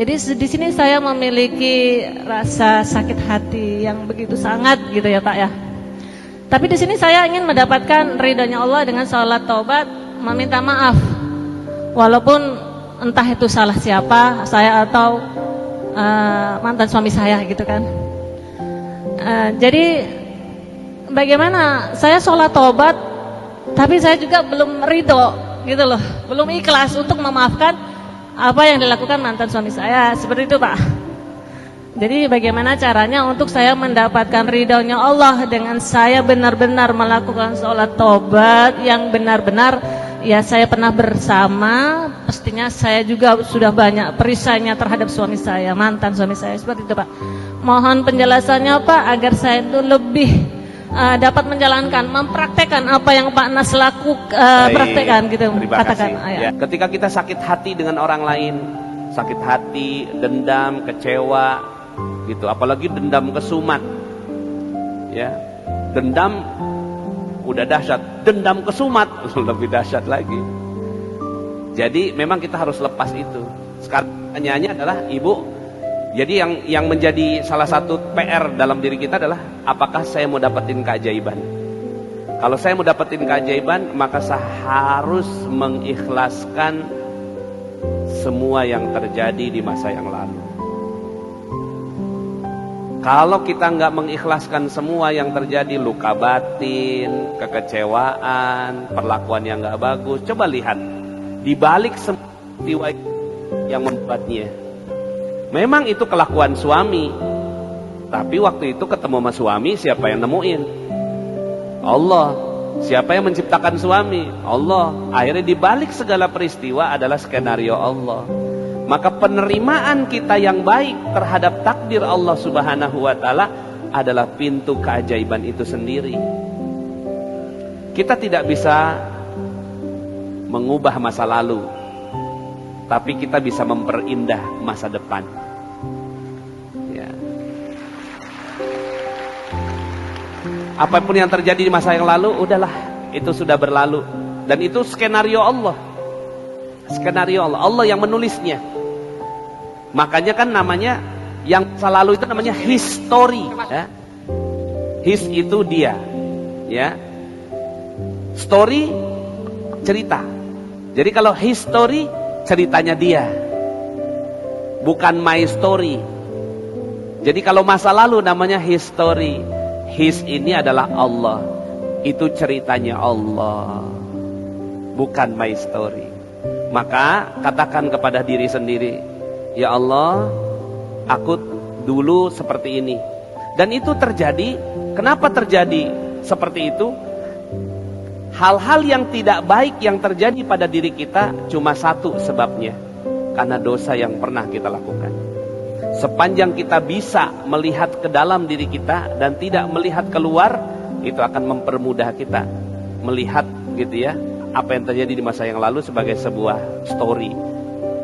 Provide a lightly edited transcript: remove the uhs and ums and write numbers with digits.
Jadi di sini saya memiliki rasa sakit hati yang begitu sangat gitu ya Pak ya. Tapi di sini saya ingin mendapatkan ridhonya Allah dengan sholat taubat, meminta maaf. Walaupun entah itu salah siapa, saya atau mantan suami saya gitu kan. Jadi bagaimana saya sholat taubat, tapi saya juga belum ridho gitu loh, belum ikhlas untuk memaafkan apa yang dilakukan mantan suami saya, seperti itu Pak. Jadi bagaimana caranya untuk saya mendapatkan ridhonya Allah dengan saya benar-benar melakukan sholat taubat yang benar-benar ya saya pernah bersama, pastinya saya juga sudah banyak perisainya terhadap suami saya, mantan suami saya, seperti itu Pak. Mohon penjelasannya Pak agar saya itu lebih dapat menjalankan, mempraktekkan apa yang Pak Nas praktekkan gitu. Katakan. Ya. Ketika kita sakit hati dengan orang lain, sakit hati, dendam, kecewa, gitu. Apalagi dendam kesumat, ya. Dendam udah dahsyat, dendam kesumat lebih dahsyat lagi. Jadi memang kita harus lepas itu. Sekarang pertanyaannya adalah Ibu. Jadi yang menjadi salah satu PR dalam diri kita adalah apakah saya mau dapetin keajaiban. Kalau saya mau dapetin keajaiban, maka saya harus mengikhlaskan semua yang terjadi di masa yang lalu. Kalau kita nggak mengikhlaskan semua yang terjadi, luka batin, kekecewaan, perlakuan yang nggak bagus, coba lihat di balik semua peristiwa yang membuatnya. Memang itu kelakuan suami, tapi waktu itu ketemu sama suami, siapa yang nemuin? Allah. Siapa yang menciptakan suami? Allah. Akhirnya dibalik segala peristiwa adalah skenario Allah. Maka penerimaan kita yang baik terhadap takdir Allah Subhanahu wa Ta'ala adalah pintu keajaiban itu sendiri. Kita tidak bisa mengubah masa lalu, tapi kita bisa memperindah masa depan. Ya. Apapun yang terjadi di masa yang lalu, udahlah, itu sudah berlalu. Dan itu skenario Allah. Skenario Allah, Allah yang menulisnya. Makanya kan namanya, yang masa lalu itu namanya history. Ya. His itu dia. Ya. Story, cerita. Jadi kalau history, ceritanya dia, bukan my story. Jadi kalau masa lalu namanya history, his ini adalah Allah, itu ceritanya Allah, bukan my story. Maka katakan kepada diri sendiri, ya Allah, aku dulu seperti ini. Dan itu terjadi. Kenapa terjadi seperti itu? Hal-hal yang tidak baik yang terjadi pada diri kita cuma satu sebabnya, karena dosa yang pernah kita lakukan. Sepanjang kita bisa melihat ke dalam diri kita dan tidak melihat keluar, itu akan mempermudah kita melihat gitu ya, apa yang terjadi di masa yang lalu sebagai sebuah story.